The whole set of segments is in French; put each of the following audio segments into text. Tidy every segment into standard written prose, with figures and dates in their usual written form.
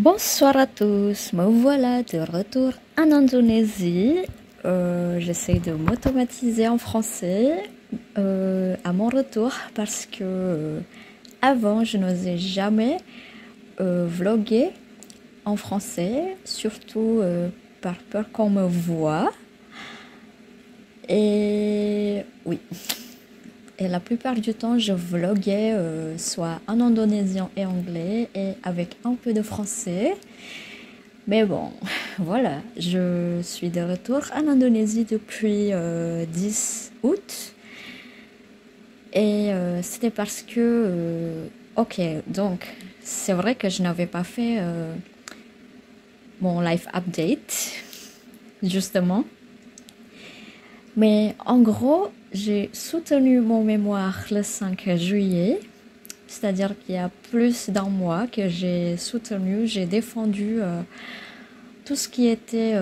Bonsoir à tous, me voilà de retour en Indonésie. J'essaie de m'automatiser en français à mon retour parce que avant je n'osais jamais vlogger en français, surtout par peur qu'on me voie. Et oui, et la plupart du temps je vloguais soit en indonésien et anglais et avec un peu de français. Mais bon, voilà, je suis de retour en Indonésie depuis 10 août. Et c'était parce que, ok, donc c'est vrai que je n'avais pas fait mon life update, justement. Mais en gros, j'ai soutenu mon mémoire le 5 juillet. C'est-à-dire qu'il y a plus d'un mois que j'ai soutenu, j'ai défendu tout ce qui était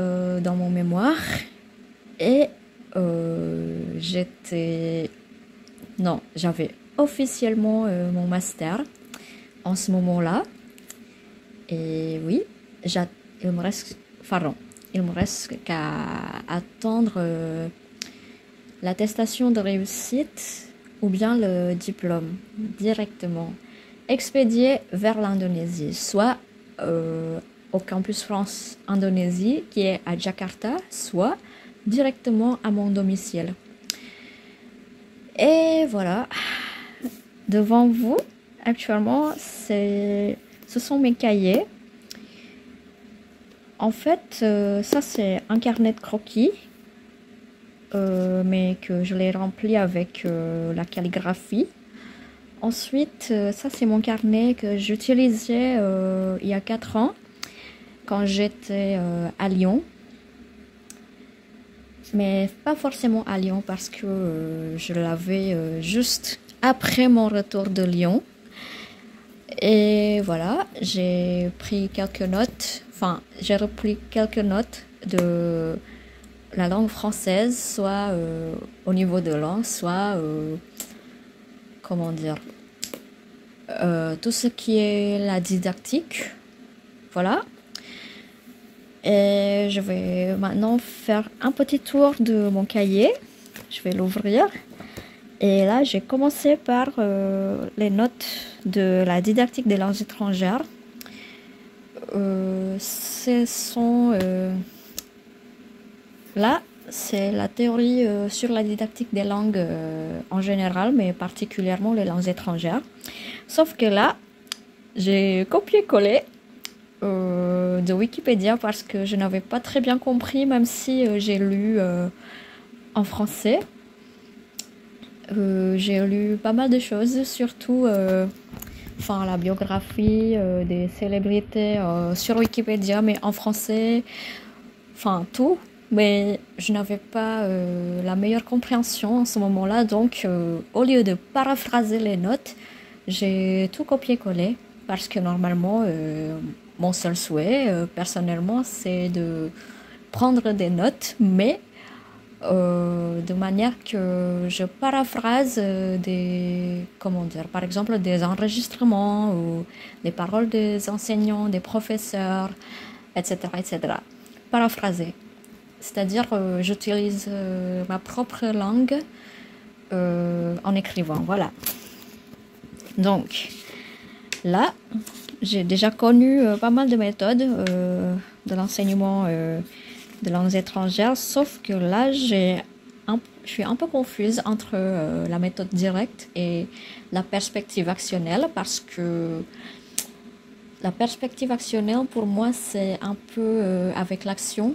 dans mon mémoire. Et j'avais officiellement mon master en ce moment-là. Et oui, il me reste qu'à attendre l'attestation de réussite ou bien le diplôme directement expédié vers l'Indonésie, soit au campus France Indonésie qui est à Jakarta, soit directement à mon domicile. Et voilà, devant vous actuellement, ce sont mes cahiers. En fait, ça c'est un carnet de croquis, mais que je l'ai rempli avec la calligraphie. Ensuite, ça c'est mon carnet que j'utilisais il y a 4 ans quand j'étais à Lyon. Mais pas forcément à Lyon parce que je l'avais juste après mon retour de Lyon. Et voilà, j'ai pris quelques notes, j'ai repris quelques notes de la langue française, soit au niveau de langue, soit, tout ce qui est la didactique. Voilà. Et je vais maintenant faire un petit tour de mon cahier. Je vais l'ouvrir. Et là, j'ai commencé par les notes de la didactique des langues étrangères. Là, c'est la théorie sur la didactique des langues en général, mais particulièrement les langues étrangères. Sauf que là, j'ai copié-collé de Wikipédia parce que je n'avais pas très bien compris, même si j'ai lu en français. J'ai lu pas mal de choses, surtout la biographie des célébrités sur Wikipédia, mais en français, tout. Mais je n'avais pas la meilleure compréhension en ce moment-là, donc au lieu de paraphraser les notes, j'ai tout copié-collé parce que normalement, mon seul souhait, personnellement, c'est de prendre des notes, mais de manière que je paraphrase par exemple des enregistrements ou des paroles des enseignants, des professeurs, etc., etc. Paraphraser. C'est-à-dire j'utilise ma propre langue en écrivant. Voilà. Donc, là, j'ai déjà connu pas mal de méthodes de l'enseignement de langues étrangères, sauf que là, je suis un peu confuse entre la méthode directe et la perspective actionnelle, parce que la perspective actionnelle, pour moi, c'est un peu avec l'action.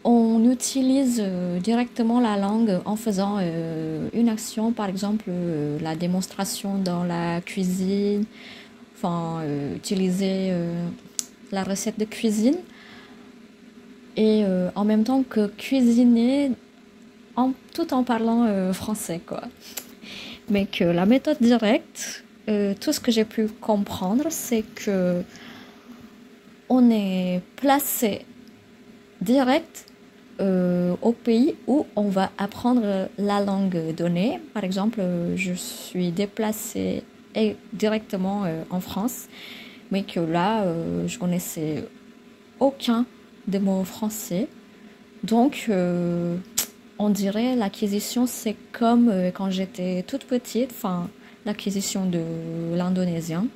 On utilise directement la langue en faisant une action, par exemple la démonstration dans la cuisine, utiliser la recette de cuisine, et en même temps que cuisiner tout en parlant français, quoi. Mais que la méthode directe, tout ce que j'ai pu comprendre, c'est que on est placé direct au pays où on va apprendre la langue donnée. Par exemple, je suis déplacée directement en France, mais que là, je connaissais aucun des mots français. Donc, on dirait l'acquisition, c'est comme quand j'étais toute petite, enfin, l'acquisition de l'indonésien,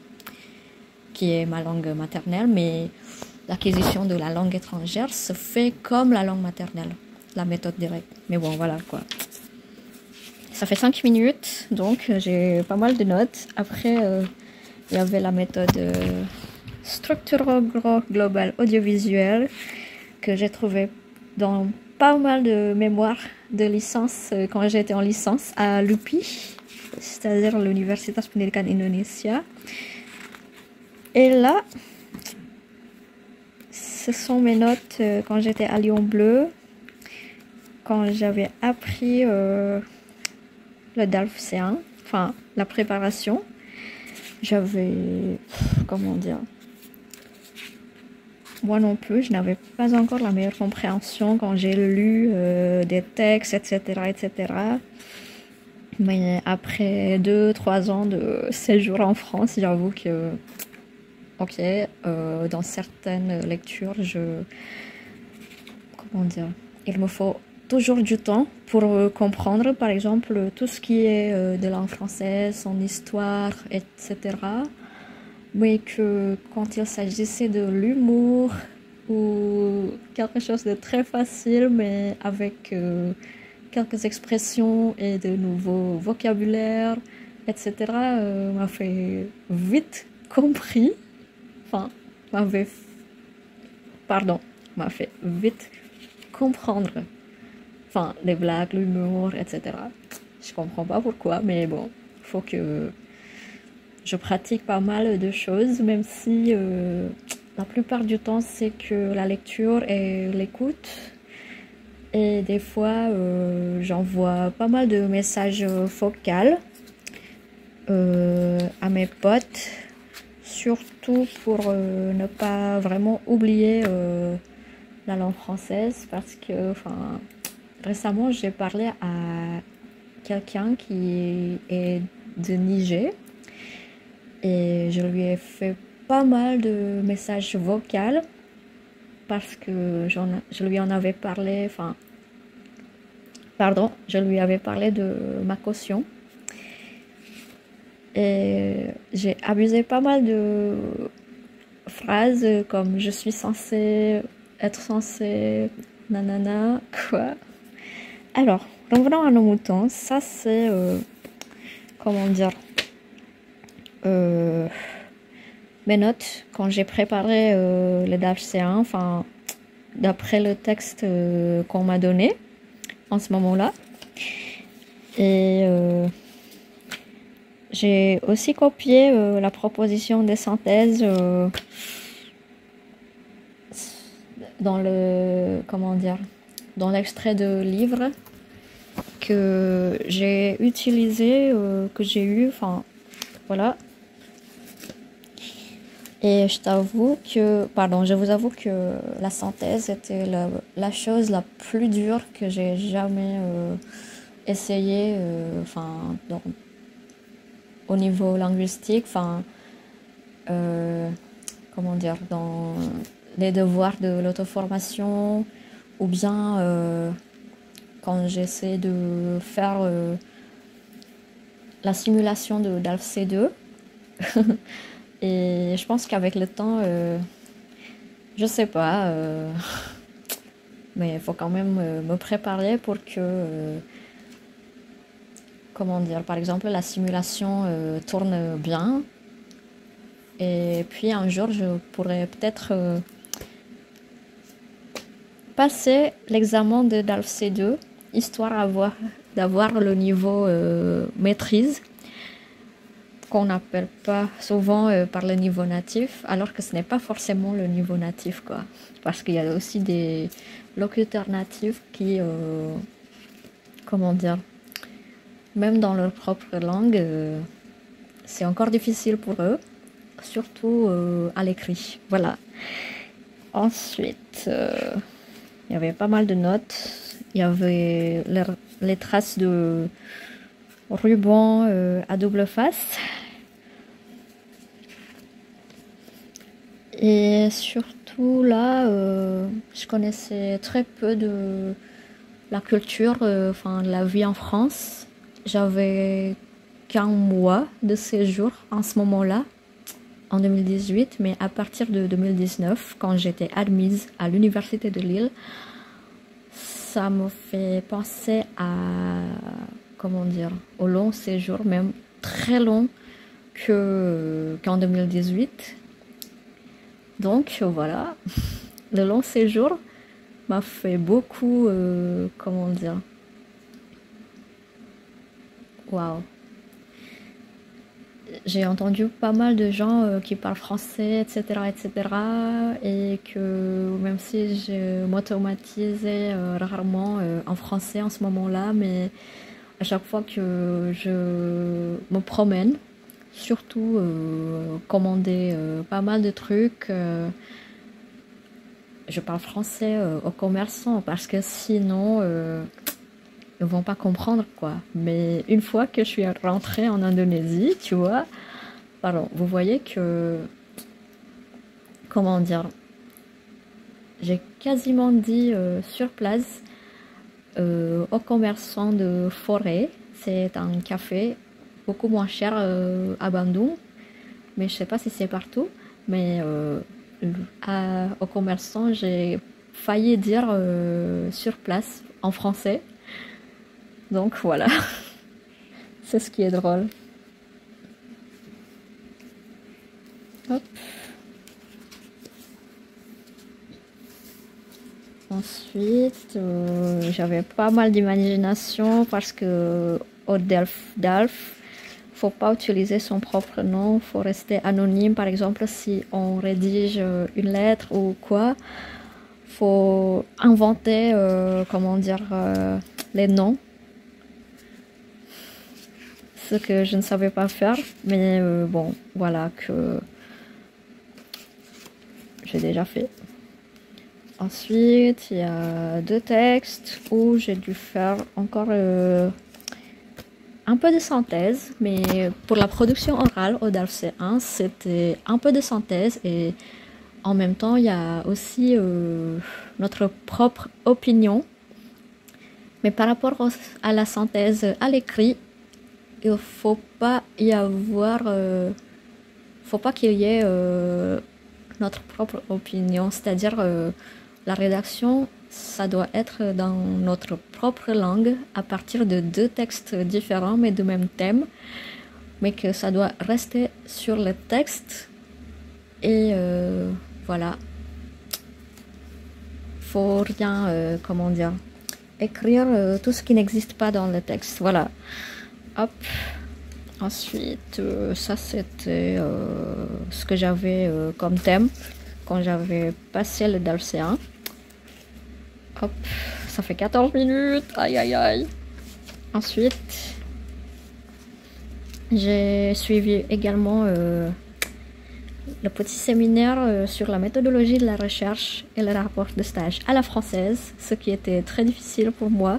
qui est ma langue maternelle, mais l'acquisition de la langue étrangère se fait comme la langue maternelle, la méthode directe. Mais bon, voilà quoi. Ça fait 5 minutes, donc j'ai pas mal de notes. Après, il y avait la méthode structure globale audiovisuelle que j'ai trouvé dans pas mal de mémoires de licence quand j'étais en licence à l'UPI, c'est-à-dire l'Universitas Pendidikan Indonesia. Et là, ce sont mes notes quand j'étais à Lyon Bleu, quand j'avais appris le DALF C1, enfin la préparation. J'avais, comment dire, moi non plus, je n'avais pas encore la meilleure compréhension quand j'ai lu des textes, etc., etc. Mais après 2-3 ans de séjour en France, j'avoue que, ok, dans certaines lectures, comment dire, il me faut toujours du temps pour comprendre, par exemple, tout ce qui est de langue française, son histoire, etc. Mais que quand il s'agissait de l'humour ou quelque chose de très facile, mais avec quelques expressions et de nouveaux vocabulaires, etc., m'a fait vite compris, enfin, m'a fait vite comprendre, enfin, les blagues, l'humour, etc. Je comprends pas pourquoi, mais bon, faut que je pratique pas mal de choses, même si la plupart du temps c'est que la lecture et l'écoute. Et des fois, j'envoie pas mal de messages vocaux à mes potes, surtout pour ne pas vraiment oublier la langue française, parce que, enfin, récemment j'ai parlé à quelqu'un qui est de Niger et je lui ai fait pas mal de messages vocaux parce que je lui en avais parlé, enfin, pardon, je lui avais parlé de ma caution et j'ai abusé pas mal de phrases comme je suis censée, être censée, nanana, quoi. Alors, revenons à nos moutons, ça c'est, comment dire, mes notes quand j'ai préparé le DAF C1, enfin, d'après le texte qu'on m'a donné en ce moment-là. Et j'ai aussi copié la proposition des synthèses dans le, comment dire, dans l'extrait de livre que j'ai utilisé, que j'ai eu, enfin, voilà. Et je vous avoue que la synthèse était la chose la plus dure que j'ai jamais essayé, enfin, au niveau linguistique, enfin, comment dire, dans les devoirs de l'auto-formation, ou bien quand j'essaie de faire la simulation de DALF C2. Et je pense qu'avec le temps, je sais pas, mais il faut quand même me préparer pour que, comment dire, par exemple, la simulation tourne bien. Et puis un jour, je pourrais peut-être passer l'examen de DALF C2, histoire d'avoir le niveau maîtrise, qu'on n'appelle pas souvent par le niveau natif, alors que ce n'est pas forcément le niveau natif, quoi. Parce qu'il y a aussi des locuteurs natifs qui, comment dire, même dans leur propre langue, c'est encore difficile pour eux, surtout à l'écrit. Voilà. Ensuite, il y avait pas mal de notes. Il y avait les traces de ruban à double face. Et surtout là, je connaissais très peu de la culture, enfin de la vie en France. J'avais qu'un mois de séjour en ce moment-là, en 2018, mais à partir de 2019, quand j'étais admise à l'université de Lille, ça me fait penser à, comment dire, au long séjour, même très long qu'en 2018. Donc voilà, le long séjour m'a fait beaucoup, comment dire, waouh. J'ai entendu pas mal de gens qui parlent français, etc., etc., et que même si je m'automatisais rarement en français en ce moment-là, mais à chaque fois que je me promène, surtout commander pas mal de trucs, je parle français aux commerçants parce que sinon ils vont pas comprendre quoi. Mais une fois que je suis rentrée en Indonésie, tu vois, pardon, vous voyez que, comment dire, j'ai quasiment dit sur place aux commerçants de Forêt, c'est un café beaucoup moins cher à Bandung, mais je sais pas si c'est partout, mais aux commerçants, j'ai failli dire sur place en français. Donc voilà, c'est ce qui est drôle. Hop. Ensuite, j'avais pas mal d'imagination parce que au Delft, faut pas utiliser son propre nom, faut rester anonyme. Par exemple, si on rédige une lettre ou quoi, faut inventer, comment dire, les noms. Ce que je ne savais pas faire, mais bon, voilà que j'ai déjà fait. Ensuite, il y a deux textes où j'ai dû faire encore un peu de synthèse, mais pour la production orale au DALF C1, c'était un peu de synthèse et en même temps, il y a aussi notre propre opinion. Mais par rapport à la synthèse à l'écrit, il faut pas y avoir, faut pas qu'il y ait notre propre opinion, c'est-à-dire la rédaction, ça doit être dans notre propre langue à partir de deux textes différents mais de même thème, mais que ça doit rester sur le texte et voilà. Faut rien, comment dire, écrire tout ce qui n'existe pas dans le texte. Voilà. Hop. Ensuite, ça c'était ce que j'avais comme thème quand j'avais passé le DALC1. Hop, ça fait 14 minutes. Aïe aïe aïe. Ensuite, j'ai suivi également le petit séminaire sur la méthodologie de la recherche et le rapport de stage à la française, ce qui était très difficile pour moi.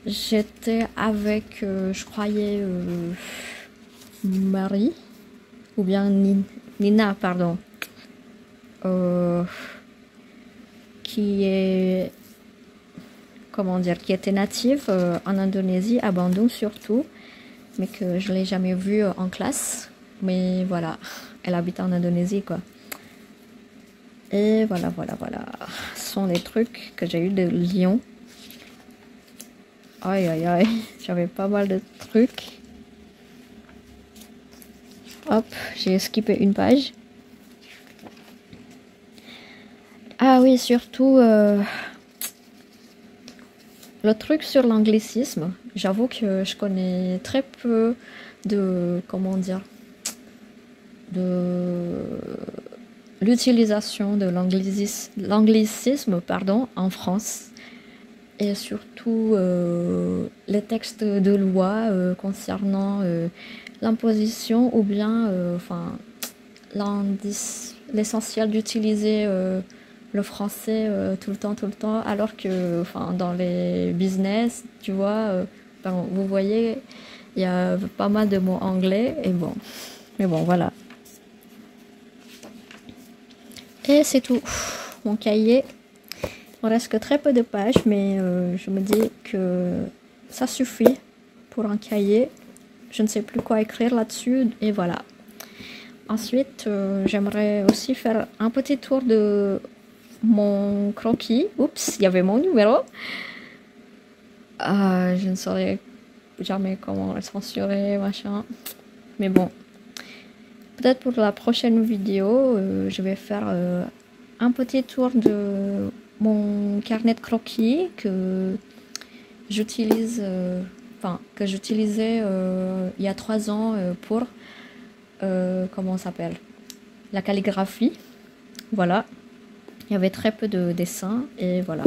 J'étais avec, je croyais, Marie, ou bien Nina, pardon, qui est, comment dire, qui était native en Indonésie, à Bandung surtout, mais que je l'ai jamais vue en classe. Mais voilà, elle habite en Indonésie, quoi. Et voilà, voilà, voilà. Ce sont les trucs que j'ai eu de Lyon. Aïe, aïe, aïe. J'avais pas mal de trucs. Hop, j'ai skippé une page. Ah oui, surtout, le truc sur l'anglicisme. J'avoue que je connais très peu de, comment dire, de l'utilisation de l'anglicisme, pardon, en France. Et surtout les textes de loi concernant l'imposition ou bien enfin l'essentiel d'utiliser le français tout le temps, alors que enfin dans les business, tu vois, vous voyez, il y a pas mal de mots anglais et bon, mais bon voilà. Et c'est tout. Mon cahier, il ne reste que très peu de pages, mais je me dis que ça suffit pour un cahier. Je ne sais plus quoi écrire là-dessus, et voilà. Ensuite, j'aimerais aussi faire un petit tour de mon croquis. Oups, il y avait mon numéro. Je ne saurais jamais comment le censurer, machin. Mais bon, peut-être pour la prochaine vidéo, je vais faire un petit tour de mon carnet de croquis que j'utilise, que j'utilisais il y a 3 ans pour, comment ça s'appelle, la calligraphie. Voilà, il y avait très peu de dessins et voilà.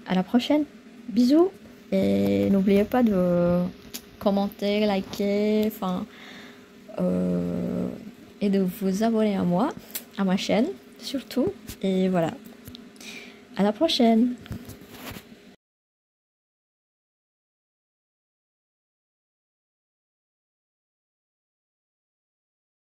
À la prochaine, bisous, et n'oubliez pas de commenter, liker, et de vous abonner à moi, à ma chaîne surtout, et voilà. À la prochaine.